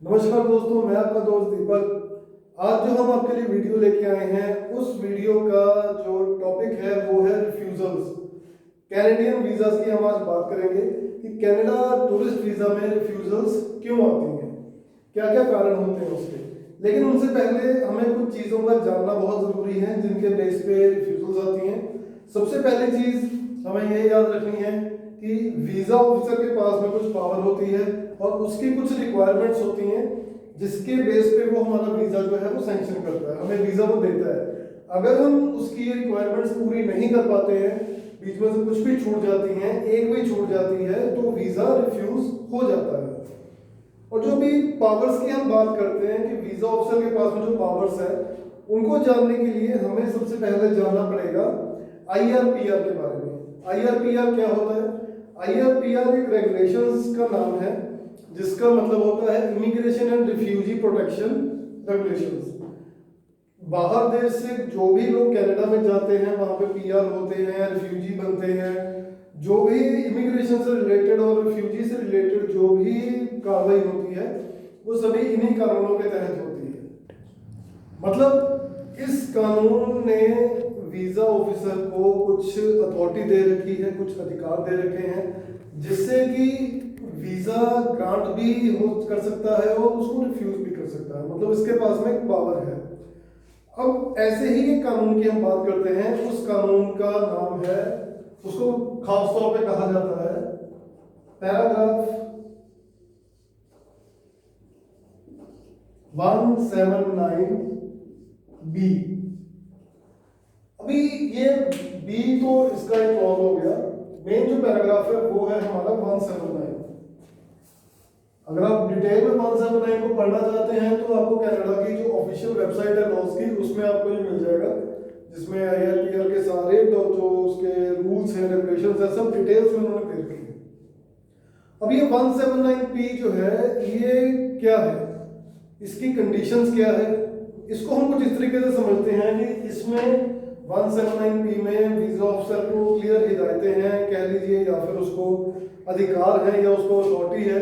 नमस्कार दोस्तों, मैं आपका दोस्त दीपक। आज जो हम आपके लिए वीडियो लेके आए हैं, उस वीडियो का जो टॉपिक है वो है रिफ्यूजल्स। कैनेडियन वीज़ास की हम आज बात करेंगे कि कनाडा टूरिस्ट वीज़ा में रिफ्यूजल्स क्यों आती हैं, क्या क्या कारण होते हैं उसके। लेकिन उनसे पहले हमें कुछ चीज़ों का जानना बहुत ज़रूरी है जिनके बेस पे रिफ्यूजल्स आती हैं। सबसे पहली चीज़ हमें ये याद रखनी है कि वीज़ा ऑफिसर के पास में कुछ पावर होती है और उसकी कुछ रिक्वायरमेंट्स होती हैं जिसके बेस पे वो हमारा वीज़ा जो है वो सैंक्शन करता है, हमें वीज़ा वो देता है। अगर हम उसकी रिक्वायरमेंट्स पूरी नहीं कर पाते हैं, बीच में से कुछ भी छूट जाती हैं, एक भी छूट जाती है, तो वीज़ा रिफ्यूज़ हो जाता है। और जो भी पावर्स की हम बात करते हैं कि वीज़ा ऑफिसर के पास में जो पावर्स है, उनको जानने के लिए हमें सबसे पहले जानना पड़ेगा IRPR के बारे में। IRPR क्या होता है? IRPR एक रेगुलेशंस का नाम है जिसका मतलब होता है immigration and refugee protection regulations. बाहर देश से जो भी लोग कनाडा में जाते हैं, वहाँ पे PR होते हैं, रिफ्यूजी बनते हैं, जो भी इमिग्रेशन से रिलेटेड और रिफ्यूजी से रिलेटेड जो भी कार्रवाई होती है वो सभी इन्हीं कानूनों के तहत होती है। मतलब इस कानून ने वीज़ा ऑफिसर को कुछ अथॉरिटी दे रखी है, कुछ अधिकार दे रखे हैं जिससे कि वीज़ा ग्रांट भी हो कर सकता है और उसको रिफ्यूज भी कर सकता है। मतलब इसके पास में एक पावर है। अब ऐसे ही एक कानून की हम बात करते हैं, उस कानून का नाम है, उसको खास तौर पे कहा जाता है पैराग्राफ 179B। अभी ये बी तो इसका एक क्लॉज हो गया, मेन जो पैराग्राफ है वो है हमारा 179। अगर आप डिटेल में 179 को पढ़ना चाहते हैं तो आपको कनाडा की जो ऑफिशियल वेबसाइट है लॉज की, उसमें आपको ये मिल जाएगा, जिसमें IRPR के सारे जो उसके रूल्स हैं, रेगुलेशंस हैं, सब डिटेल्स में उन्होंने दे रखी है। अब ये 179P जो है ये क्या है, इसकी कंडीशंस क्या है, इसको हम कुछ इस तरीके से समझते हैं कि इसमें 179P में वीज़ा ऑफिसर को क्लियर हिदायतें हैं, कह लीजिए, या फिर उसको अधिकार है या उसको अथॉरिटी है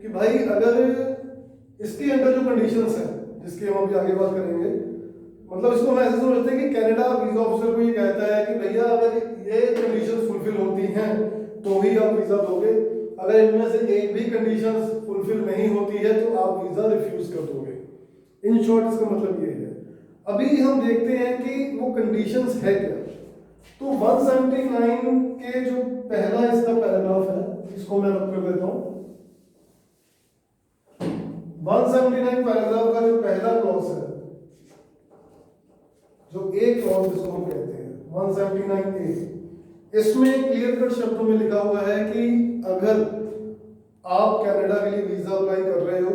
कि भाई अगर इसके अंदर जो कंडीशंस हैं, जिसकी हम अभी आगे बात करेंगे, मतलब इसको हम ऐसे समझते हैं कि कनाडा वीज़ा ऑफिसर को ये कहता है कि भैया अगर ये कंडीशंस फुलफिल होती हैं तो ही आप वीज़ा दोगे, अगर इनमें से एक भी कंडीशंस फुलफिल नहीं होती है तो आप वीज़ा रिफ्यूज कर दोगे। इन शॉर्ट इसका मतलब ये है। अभी हम देखते हैं कि वो कंडीशंस है क्या। तो 179 के जो पहला इसका पैराग्राफ है, इसको मैं रख कर देता हूं। 179 पैराग्राफ का जो पहला क्लॉज है, जो एक क्लॉज जिसको हम कहते हैं 179A, इसमें क्लियर कट शब्दों में लिखा हुआ है कि अगर आप कनाडा के लिए वीजा अप्लाई कर रहे हो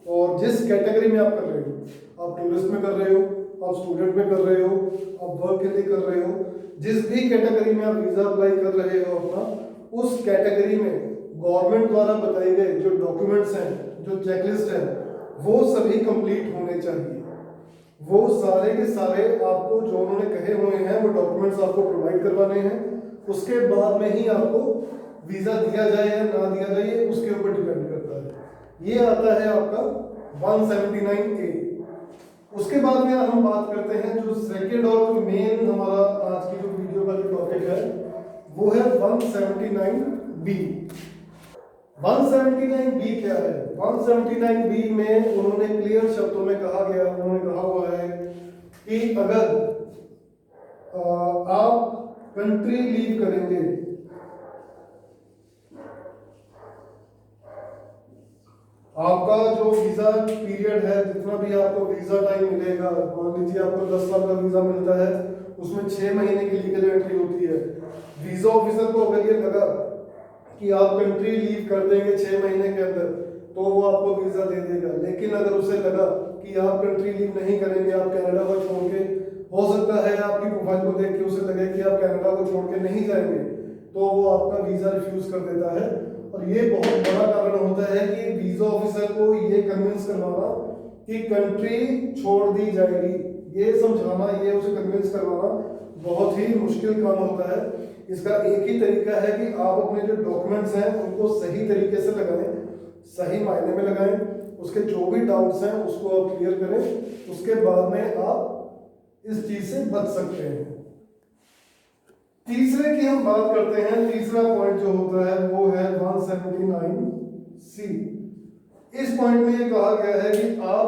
और जिस कैटेगरी में आप कर रहे हो, आप टूरिस्ट में कर रहे हो, आप स्टूडेंट में कर रहे हो, आप वर्क के लिए कर रहे हो, जिस भी कैटेगरी में आप वीजा अप्लाई कर रहे हो अपना, उस कैटेगरी में गवर्नमेंट द्वारा बताए गए जो डॉक्यूमेंट्स हैं, जो चेकलिस्ट है, वो सभी कंप्लीट होने चाहिए। वो सारे के सारे आपको जो उन्होंने कहे हुए हैं वो डॉक्यूमेंट्स आपको प्रोवाइड करवाने हैं। उसके बाद में ही आपको वीजा दिया जाए या ना दिया जाए, उसके ऊपर डिपेंड करता है। ये आता है आपका 179A। उसके बाद में हम बात करते हैं जो सेकंड और जो मेन हमारा आज की जो वीडियो का जो टॉपिक है वो है 179B। 179B क्या है? 179B में उन्होंने क्लियर शब्दों में कहा गया, उन्होंने कहा हुआ है कि अगर आप कंट्री लीव करेंगे, आपका जो वीजा पीरियड है, जितना भी आपको वीजा टाइम मिलेगा, मान लीजिए आपको 10 साल का वीजा मिलता है, उसमें 6 महीने की लीगल एंट्री होती है। वीजा ऑफिसर को अगर ये लगा कि आप कंट्री लीव कर देंगे 6 महीने के अंदर तो वो आपको वीजा दे देगा। लेकिन अगर उसे लगा कि आप कंट्री लीव नहीं करेंगे, आप कनाडा को छोड़ के, हो सकता है आपकी प्रोफाइल को देख के उसे लगे कि आप कनाडा को छोड़ के नहीं जाएंगे, तो वो आपका वीजा रिफ्यूज कर देता है। और ये बहुत बड़ा कारण होता है कि वीजा ऑफिसर को ये कन्विंस करवाना कि कंट्री छोड़ दी जाएगी, ये समझाना, ये उसे कन्विंस करवाना बहुत ही मुश्किल काम होता है। इसका एक ही तरीका है कि आप अपने जो डॉक्यूमेंट्स हैं उनको सही तरीके से लगाएं, सही मायने में लगाएं, उसके जो भी डाउट्स हैं उसको आप क्लियर करें, उसके बाद में आप इस चीज से बच सकते हैं। तीसरे की हम बात करते हैं। तीसरा पॉइंट जो होता है वो है 179C। इस पॉइंट में ये कहा गया है कि आप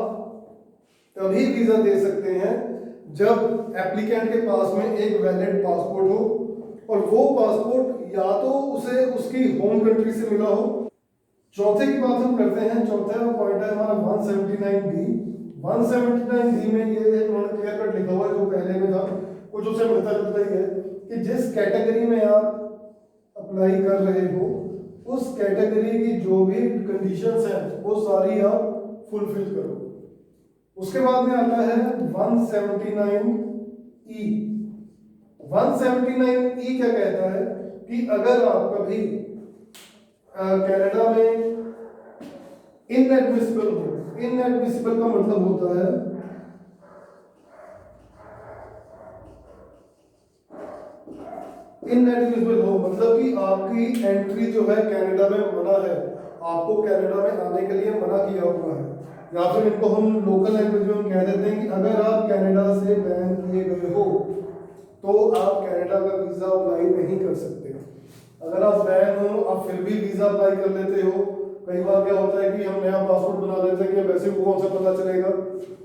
तभी वीजा दे सकते हैं जब एप्लीकेंट के पास में एक वैलिड पासपोर्ट हो, और वो पासपोर्ट या तो उसे उसकी होम कंट्री से मिला हो। चौथे की बात हम करते हैं। चौथा पॉइंट है हमारा 179D। 179D में ये उन्होंने क्लियर कट लिखा हुआ है, जो पहले में था कुछ उससे मिलता जुलता ही है, कि जिस कैटेगरी में आप अप्लाई कर रहे हो उस कैटेगरी की जो भी कंडीशंस हैं वो सारी आप फुलफिल करो। उसके बाद में आता है 179E। 179E क्या कहता है कि अगर आप कभी कनाडा में इनएडमिसिबल हो, इनएडमिसिबल का मतलब होता है इनएडमिसिबल हो, मतलब कि आपकी एंट्री जो है कनाडा में मना है, आपको कनाडा में आने के लिए मना किया हुआ है, या फिर इनको हम लोकल लैंग्वेज में हम कह देते हैं कि अगर आप कनाडा से बैन किए गए हो तो आप कनाडा का वीजा अप्लाई नहीं कर सकते। अगर आप बैन हो आप फिर भी वीजा अप्लाई कर लेते हो। कई बार क्या होता है कि हम नया पासपोर्ट बना लेते हैं कि वैसे कौन सा पता चलेगा,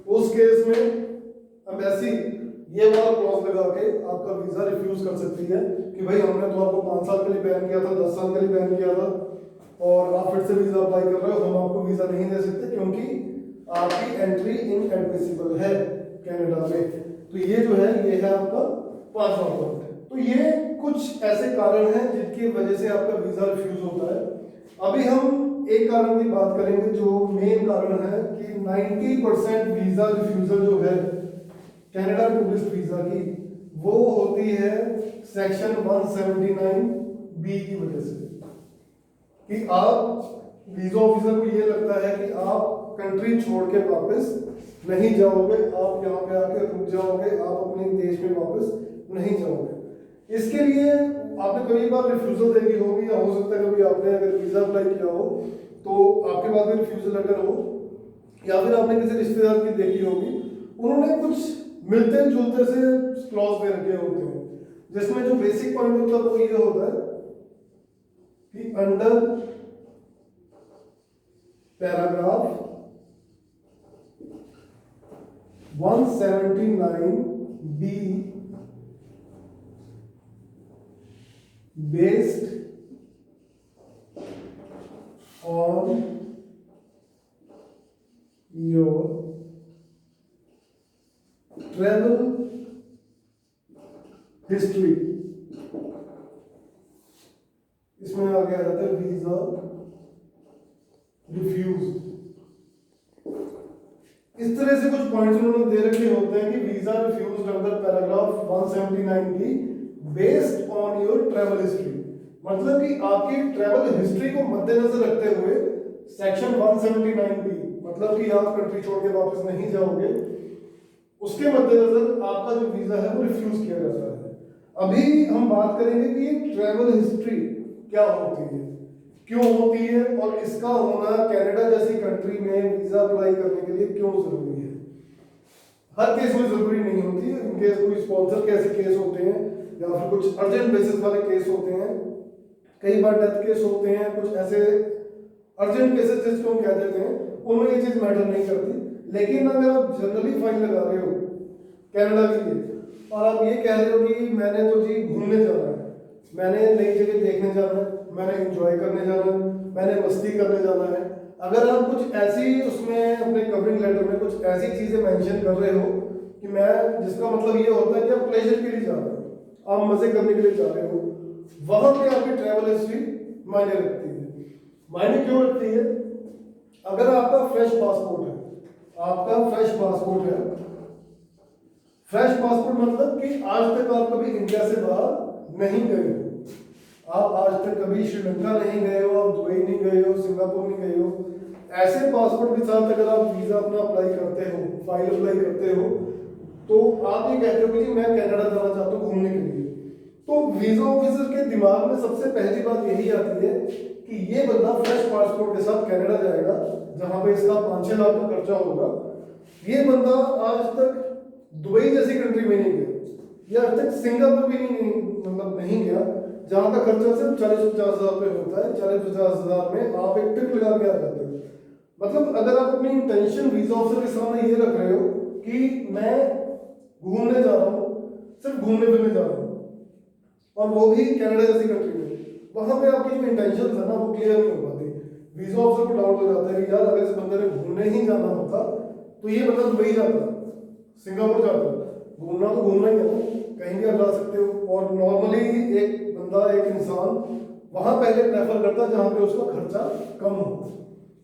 उस केस में एम्बेसी ये वाला क्लॉज लगा के आपका वीजा रिफ्यूज कर सकती है कि भाई हमने तो आपको 5 साल के लिए बैन किया था, 10 साल के लिए बैन किया था, और आप फिर से वीजा अप्लाई कर रहे हो, हम आपको वीजा नहीं दे सकते क्योंकि आपकी एंट्री इनएडमिसिबल है कनाडा में। तो ये जो है ये है आपका 5वां पॉइंट। तो ये कुछ ऐसे कारण हैं जिनकी वजह से आपका वीजा रिफ्यूज होता है। अभी हम एक कारण की बात करेंगे जो मेन कारण है कि 90% वीजा रिफ्यूजल जो है कनाडा टूरिस्ट वीजा की वो होती है सेक्शन 179B की वजह से, कि आप वीजा ऑफिसर को ये लगता है कि आप कंट्री छोड़ के वापस नहीं जाओगे, आप यहाँ पे आके रुक जाओगे, आप अपने देश में वापस नहीं जाओगे। इसके लिए आपने कई बार रिफ्यूजल देखी होगी, या हो सकता है कभी आपने अगर वीजा अप्लाई किया हो तो आपके पास में रिफ्यूजल लेटर हो, या फिर आपने किसी रिश्तेदार की देखी होगी, उन्होंने कुछ मिलते जुलते से क्लॉज दे रखे होते हैं, जिसमें जो बेसिक पॉइंट होता है वो ये होता है कि under paragraph 179B based on your travel history, इसमें आ गया जाता है वीजा रिफ्यूज। इस तरह से कुछ पॉइंट्स उन्होंने दे रखे होते हैं कि visa refused under paragraph 179 based on your travel history, मतलब कि आपकी ट्रैवल हिस्ट्री को मद्देनजर रखते हुए सेक्शन 179 मतलब कि आप कंट्री छोड़ के वापस नहीं जाओगे, उसके मद्देनजर आपका जो वीजा है वो रिफ्यूज किया जाता है। अभी हम बात करेंगे कि ये ट्रैवल हिस्ट्री क्या होती है, क्यों होती है, और इसका होना कनाडा जैसी कंट्री में वीजा अप्लाई करने के लिए क्यों जरूरी है। हर केस में जरूरी नहीं होती है, इनकेस कोई स्पॉन्सर के ऐसे केस होते हैं या फिर कुछ अर्जेंट बेसिस वाले केस होते हैं, कई बार डेथ केस होते हैं, कुछ ऐसे अर्जेंट केसेस जिसको हम कह देते हैं, उनमें ये चीज मैटर नहीं करती। लेकिन अगर आप जनरली फाइन लगा रहे हो कनाडा के लिए और आप ये कह रहे हो कि मैंने तो जी घूमने जाना है, मैंने नई जगह देखने जाना है, मैंने एंजॉय करने जाना है, मैंने मस्ती करने जाना है, अगर आप कुछ ऐसी उसमें अपने कवरिंग लेटर में कुछ ऐसी चीजें मेंशन कर रहे हो कि मैं, जिसका मतलब ये होता है कि आप प्लेजर के लिए जा रहे हो, आप मजे करने के लिए जा रहे हो, वहां पे आपकी ट्रैवल हिस्ट्री मायने रखती है। मायने क्यों रखती है? अगर आपका फ्रेश पासपोर्ट है, आपका फ्रेश पासपोर्ट है, फ्रेश पासपोर्ट मतलब कि आज तक आप कभी इंडिया से बाहर नहीं गए हो, आप आज तक कभी श्रीलंका नहीं गए हो, आप दुबई नहीं गए हो, सिंगापुर नहीं गए हो, ऐसे पासपोर्ट के साथ अगर आप वीजा अपना अप्लाई करते हो, फाइल अप्लाई करते हो, तो आप ये कहते हो कि जी मैं कनाडा जाना चाहता हूँ घूमने के लिए, तो वीजा ऑफिसर के दिमाग में सबसे पहली बात यही आती है कि ये बंदा फ्रेश पासपोर्ट के साथ कनाडा जाएगा, जहाँ पे इसका 5-6 लाख का खर्चा होगा, ये बंदा आज तक दुबई जैसी कंट्री में नहीं गया, या आज तक सिंगापुर भी नहीं गया, जहाँ का खर्चा सिर्फ 40-50 हज़ार रुपये होता है। 40-50 हज़ार में आप एक ट्रिप लगा के आ जाते हो। मतलब अगर आप अपनी इंटेंशन वीजा ऑफिसर के सामने ये रख रहे हो कि मैं घूमने जा रहा हूँ, सिर्फ घूमने फिरने जा रहा हूँ, और वो भी कनाडा जैसी कंट्री में, वहां पे आपकी जो इंटेंशन है ना वो क्लियर नहीं हो पाती। वीजा ऑफिसर को डाउट हो जाता है कि यार अगर इस बंदे ने घूमने ही जाना होता तो ये बंदा दुबई जाता, सिंगापुर जाता, घूमना तो घूमना ही है ना, कहीं भी आप जा सकते हो। और नॉर्मली एक बंदा, एक इंसान वहां पहले प्रेफर करता है जहां पे उसका खर्चा कम हो।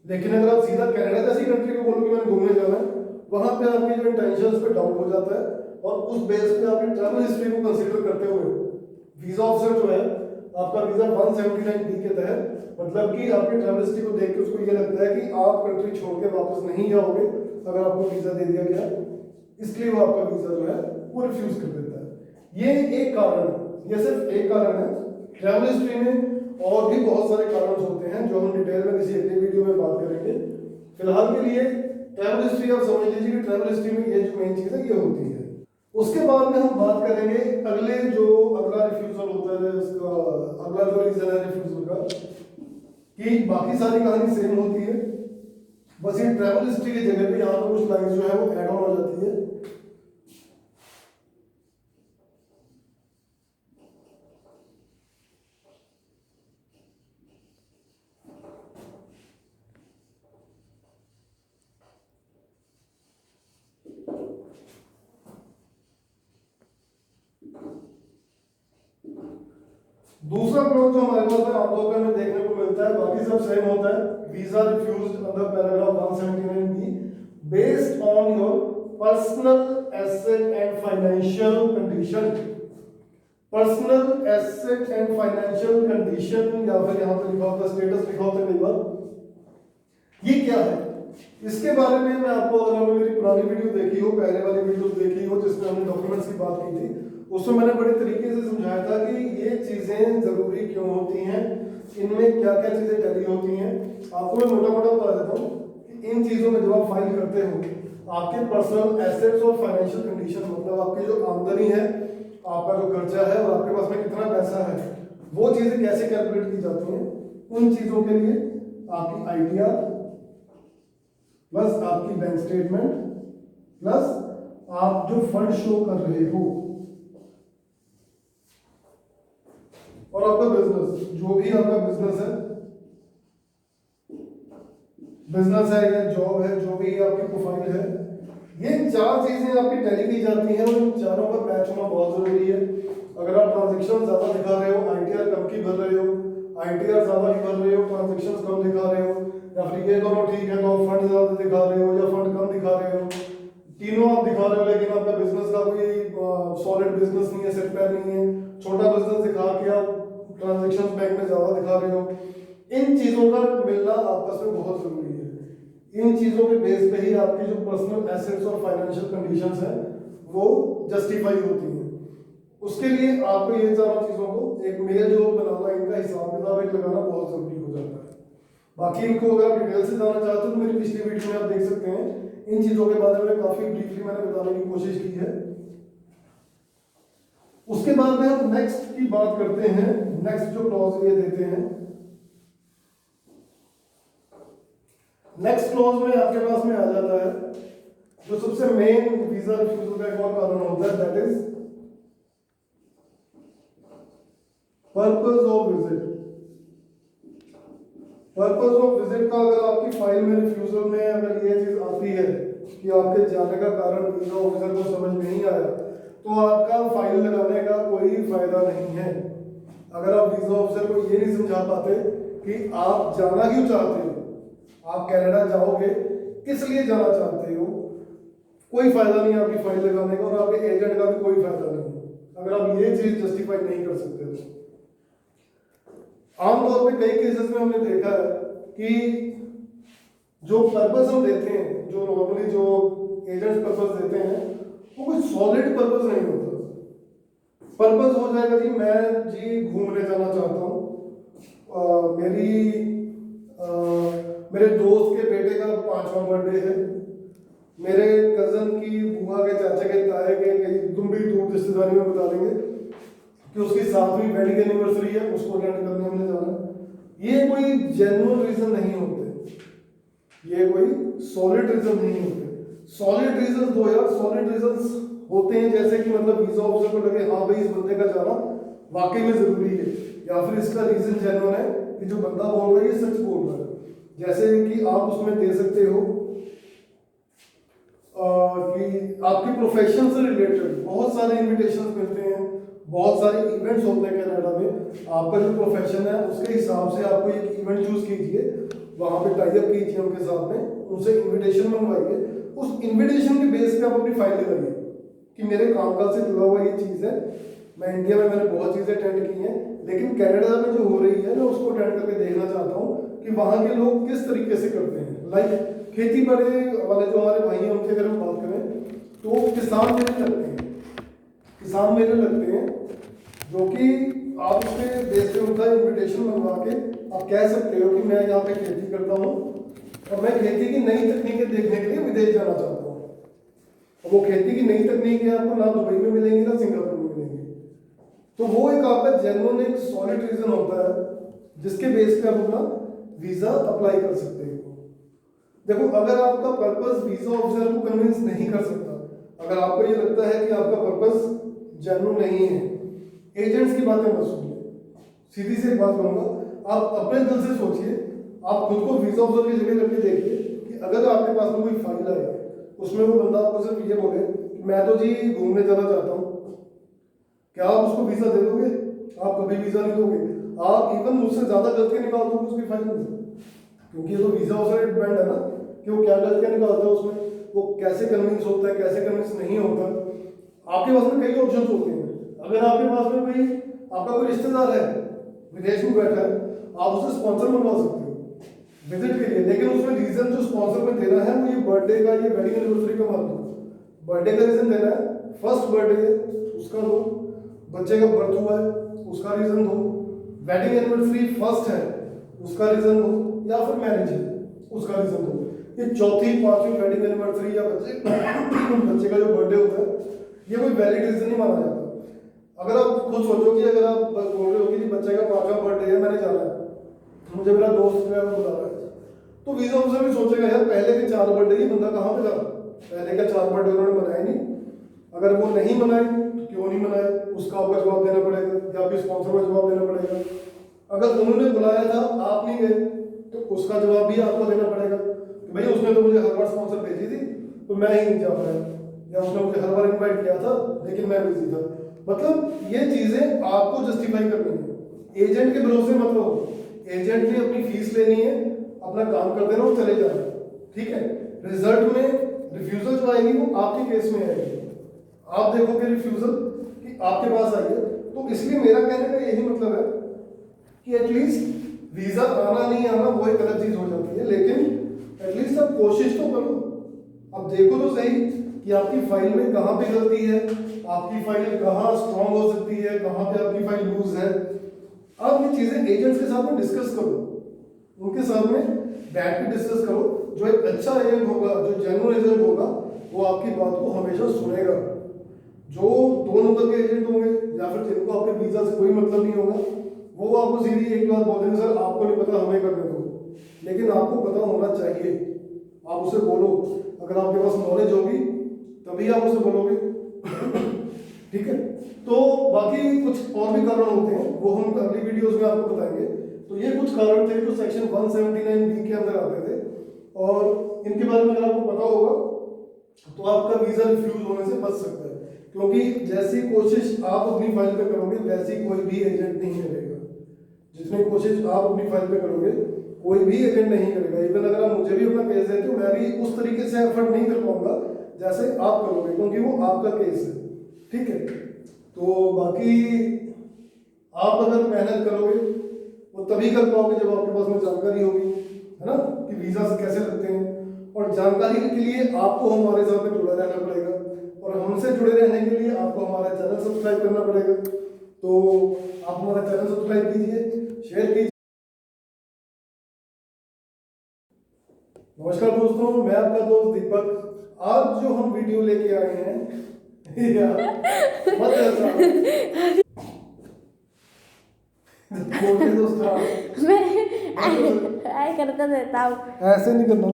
लेकिन अगर आप सीधा कनाडा जैसी कंट्री को बोलोगे मैंने घूमने जाना है, वहां पे आपकी जो इंटेंशन पे डाउट हो जाता है, और उस बेस पे आपकी ट्रैवल हिस्ट्री को कंसीडर करते हुए वीजा ऑफिसर जो है आपका वीजा 179B के तहत, मतलब कि आपकी ट्रैवल हिस्ट्री को देख के उसको ये लगता है कि आप कंट्री छोड़ के वापस नहीं जाओगे अगर आपको वीजा दे दिया गया, इसलिए वो आपका वीजा जो है वो रिफ्यूज कर देता है। ये एक कारण है, ये सिर्फ एक कारण है। ट्रैवल हिस्ट्री में और भी बहुत सारे कारण होते हैं जो हम डिटेल में किसी अगले वीडियो में बात करेंगे। फिलहाल के लिए ट्रैवल हिस्ट्री आप समझ लीजिए कि ट्रैवल हिस्ट्री में ये जो मेन चीज है ये होती है। उसके बाद में हम बात करेंगे अगले जो अगला रिफ्यूजल होता है, इसका अगला जो रीजन है रिफ्यूजल का, कि बाकी सारी कहानी सेम होती है, बस ये ट्रैवल हिस्ट्री की जगह पे यहाँ पर कुछ लाइंस जो है वो ऐड ऑन हो जाती है। दूसरा क्लॉज जो हमारे पास है आमतौर पर हमें देखने को मिलता है, बाकी सब सेम होता है, visa refused under paragraph 179B based on your personal asset and financial condition. Personal asset and financial condition, या फिर यहाँ पे लिखा होता है स्टेटस, लिखा होता है कई बार। ये क्या है इसके बारे में मैं आपको, अगर आपने मेरी पुरानी वीडियो देखी हो, पहले वाली वीडियो देखी हो जिसमें हमने डॉक्यूमेंट्स की बात की थी, उसमें मैंने बड़े तरीके से समझाया था कि ये चीजें जरूरी क्यों होती हैं, इनमें क्या क्या चीजें टैली होती हैं। आपको मैं मोटा मोटा बता देता हूँ कि इन चीजों में जब आप फाइल करते हो, आपके पर्सनल एसेट्स और फाइनेंशियल कंडीशन, मतलब आपकी जो आमदनी है, आपका जो खर्चा है और आपके पास में कितना पैसा है, वो चीजें कैसे कैलकुलेट की जाती हैं, उन चीजों के लिए आपकी आइडिया प्लस आपकी बैंक स्टेटमेंट प्लस आप जो फंड शो कर रहे हो और आपका बिजनेस, जो भी आपका बिजनेस है या जॉब है, जो भी आपकी प्रोफाइल है, ये चार चीजें आपकी टैली की जाती हैं और इन चारों का मैच होना बहुत जरूरी है। अगर आप ट्रांजैक्शन ज्यादा दिखा रहे हो, आईटीआर कम की भर रहे हो, आईटीआर ज्यादा की भर रहे हो, ट्रांजैक्शन कम दिखा रहे हो, या फिर ये दोनों ठीक है तो आप फंड ज्यादा दिखा रहे हो या फंड कम दिखा रहे हो, तीनों आप दिखा रहे हो लेकिन आपका बिजनेस का कोई सॉलिड बिजनेस नहीं है, सिर पैर नहीं है, छोटा बिजनेस दिखा के आप ट्रांजैक्शन बैंक में ज्यादा दिखा रहे हो, इन चीजों का मिलना आपस में बहुत जरूरी है। इन चीजों के बेस पे ही आपकी जो पर्सनल एसेट्स और फाइनेंशियल कंडीशंस हैं वो जस्टिफाई होती हैं। उसके लिए आपको ये चारों चीजों को एक मेल जो बनाना, इनका हिसाब किताब एक लगाना बहुत जरूरी हो जाता है। बाकी इनको अगर आप डिटेल से जानना चाहते हो तो मेरी पिछली वीडियो में आप देख सकते हैं, इन चीजों के बारे में काफी ब्रीफली मैंने बताने की कोशिश की है। उसके बाद में हम नेक्स्ट की बात करते हैं। नेक्स्ट जो क्लॉज ये देते हैं, नेक्स्ट क्लॉज में आपके पास में आ जाता है जो सबसे मेन वीजा रिफ्यूजल का एक और कारण होता है, that is purpose of visit. Purpose of visit का अगर आपकी फाइल में रिफ्यूजल में अगर ये चीज आती है कि आपके जाने का कारण वीजा ऑफिसर को समझ नहीं आया, तो आपका फाइल लगाने का कोई फायदा नहीं है। अगर आप वीजा ऑफिसर को ये नहीं समझा पाते कि आप जाना क्यों चाहते हो, आप कनाडा जाओगे किस लिए जाना चाहते हो, कोई फायदा नहीं आपकी फाइल लगाने का, और आपके एजेंट का भी कोई फायदा नहीं अगर आप ये चीज जस्टिफाई नहीं कर सकते तो। आमतौर पे कई केसेस में हमने देखा है कि जो पर्पस हम देते हैं, जो नॉर्मली जो एजेंट्स पर्पस देते हैं, वो कोई सॉलिड पर्पस नहीं होता। पर्पस हो जाएगा जी मैं जी घूमने जाना चाहता हूँ, मेरी मेरे दोस्त के बेटे का 5वां बर्थडे है, मेरे कजन की बुआ के चाचा के ताए के कई लंबी दूर रिश्तेदारी में बता देंगे कि उसकी 7वीं वेडिंग एनिवर्सरी है, उसको अटेंड करने हमने जाना है। ये कोई जेन्युइन रीजन नहीं होते, ये कोई सॉलिड रीजन नहीं होते। सॉलिड रीजन दो यार, सॉलिड रीजन होते हैं जैसे कि मतलब वीजा ऑफिसर को लगे हाँ भाई इस बंदे का जाना वाकई में जरूरी है, या फिर इसका रीजन जेन्युइन है कि जो बंदा बोल रहा है ये सच बोल रहा है। जैसे कि आप उसमें दे सकते हो कि आपकी प्रोफेशन से रिलेटेड बहुत सारे इनविटेशन मिलते हैं, बहुत सारे इवेंट्स होते हैं कनाडा में। आपका जो प्रोफेशन है उसके हिसाब से आपको एक इवेंट चूज कीजिए, वहां पे टाई अप कीजिए उनके साथ में, उनसे इनविटेशन मंगवाइए, उस इनविटेशन के बेस पे आप अपनी फाइल लगाइए कि मेरे कामकाज से जुड़ा हुआ ये चीज़ है। मैं इंडिया में मैंने बहुत चीज़ें अटेंड की हैं, लेकिन कनाडा में जो हो रही है मैं उसको अटेंड करके देखना चाहता हूँ कि वहाँ के लोग किस तरीके से करते हैं। लाइक खेती बाड़ी वाले जो हमारे भाई हैं उनकी अगर हम बात करें तो किसान मेले लगते हैं, किसान मेले लगते हैं जो कि आप उसके बेस पे उनका इन्विटेशन मंगवा के आप कह सकते हो कि मैं यहाँ पे खेती करता हूँ और मैं खेती की नई तकनीकें देखने के लिए विदेश जाना चाहता हूँ। वो खेती की नई तकनीकें आपको ना दुबई में मिलेंगी ना सिंगापुर में मिलेंगी। तो वो एक आपका जेन्युइन एक सॉलिड रीजन होता है जिसके बेस पे आप अपना वीजा अप्लाई कर सकते हो। देखो अगर आपका पर्पस वीजा ऑफिसर को कन्विंस नहीं कर सकता, अगर आपको ये लगता है कि आपका पर्पस जेन्युइन नहीं है, एजेंट्स की बातें मत सुनिए। सीधी सी एक बात कहूंगा, आप अपने दिल से सोचिए, आप खुद को वीजा ऑफिसर की जगह रख के देखिए कि अगर आपके पास में कोई फाइल आए उसमें वो बंदा आपको सिर्फ ये बोले कि मैं तो जी घूमने जाना चाहता हूँ, क्या आप उसको वीजा दे दोगे? आप कभी वीजा नहीं दोगे। आप इवन मुझसे ज्यादा गलतियां निकाल दोगे उसकी फाइल में, क्योंकि ये तो वीजा ऑफिसर डिपेंड है ना कि वो क्या गलतियां निकालता है उसमें, वो कैसे कन्विंस होता है, कैसे कन्विंस नहीं होता। आपके पास में कई ऑप्शन होते हैं। अगर आपके पास में कोई आपका कोई रिश्तेदार है विदेश में बैठा है, आप उसे स्पॉन्सर बनवा सकते हो विजिट के लिए, लेकिन उसमें रीजन जो स्पॉन्सर में देना है वो ये बर्थडे का, ये वेडिंग एनिवर्सरी का मत दो। बर्थडे का रीजन देना है, फर्स्ट बर्थडे है उसका दो, बच्चे का बर्थ हुआ है उसका रीजन दो, वेडिंग एनिवर्सरी फर्स्ट है उसका रीजन दो, या फिर मैरिज है उसका रीजन दो। ये चौथी 5वीं वेडिंग एनिवर्सरी या बच्चे का जो बर्थडे होता है ये कोई वैलिड रीजन नहीं माना जाता। अगर आप खुद सोचो कि अगर आप बोल रहे हो कि बच्चे का 5वां बर्थडे है, मैंने जाना है, मुझे मेरा दोस्त मेरा बुला रहा है, तो वीजा ऑफिसर भी सोचेगा यार पहले के 4 बर्थडे ये बंदा कहाँ पे था, पहले का 4 बर्थडे उन्होंने मनाए नहीं, अगर वो नहीं मनाए तो क्यों नहीं मनाए, उसका आपका जवाब देना पड़ेगा या आपके स्पॉन्सर का जवाब देना पड़ेगा। अगर उन्होंने बुलाया था आप नहीं गए तो उसका जवाब भी आपको देना पड़ेगा कि भाई उसने तो मुझे हर बार स्पॉन्सर भेजी थी तो मैं ही नहीं जा पाया, या उसने मुझे हर बार इन्वाइट किया था लेकिन मैं बिजी था। मतलब ये चीजें आपको जस्टिफाई करनी है, एजेंट के भरोसे मत रहो। एजेंट ने अपनी फीस लेनी है, अपना काम कर देना और चले जाना, ठीक है। रिजल्ट में रिफ्यूजल जो आएगी वो आपके केस में आएगी, आप देखोगे रिफ्यूजल कि आपके पास आई है। तो इसलिए मेरा कहने का यही मतलब है कि एटलीस्ट वीजा आना नहीं आना वो एक अलग चीज हो जाती है, लेकिन एटलीस्ट आप कोशिश तो करो, अब देखो तो सही कि आपकी फाइल में कहाँ पे गलती है, आपकी फाइल कहाँ स्ट्रॉन्ग हो सकती है, कहाँ पे आपकी फाइल लूज है। आप ये चीजें एजेंट्स के साथ में डिस्कस करो, उनके साथ में बैठ के डिस्कस करो। जो एक अच्छा एजेंट होगा, जो जेन्युइन एजेंट होगा, वो आपकी बात को हमेशा सुनेगा। जो 2 नंबर के एजेंट होंगे या फिर जिनको आपके वीजा से कोई मतलब नहीं होगा, वो आपको सीधी एक बात बोल देंगे सर आपको नहीं पता हमें करने दो, लेकिन आपको पता होना चाहिए। आप उसे बोलो, अगर आपके पास नॉलेज होगी तभी आप उसे बोलोगे ठीक है। तो बाकी कुछ और भी कारण होते हैं वो हम अगली वीडियोस में आपको बताएंगे। तो ये कुछ कारण थे जो सेक्शन 179B के अंदर आते थे, और इनके बारे में अगर आपको पता होगा तो आपका वीजा रिफ्यूज होने से बच सकता है, क्योंकि जैसी कोशिश आप अपनी फाइल पे करोगे वैसी कोई भी एजेंट नहीं करेगा। जितनी कोशिश आप अपनी फाइल पे करोगे कोई भी एजेंट नहीं करेगा। इवन अगर आप मुझे भी अपना केस देते हो मैं भी उस तरीके से एफर्ट नहीं कर पाऊंगा जैसे आप करोगे, क्योंकि वो आपका केस है, ठीक है। तो बाकी आप अगर मेहनत करोगे वो तभी कर पाओगे जब आपके पास में जानकारी होगी, है ना, कि वीजा कैसे लगते हैं। और जानकारी के लिए आपको हमारे साथ में जुड़ा रहना पड़ेगा, और हमसे जुड़े रहने के लिए आपको हमारा चैनल सब्सक्राइब करना पड़ेगा। तो आप हमारा चैनल सब्सक्राइब कीजिए, शेयर कीजिए। नमस्कार दोस्तों, मैं आपका दोस्त दीपक। आज जो हम वीडियो लेके आए हैं यार मत ऐसा बोलते दोस्तों मैं ऐ करता रहता हूँ। ऐसे नहीं करना।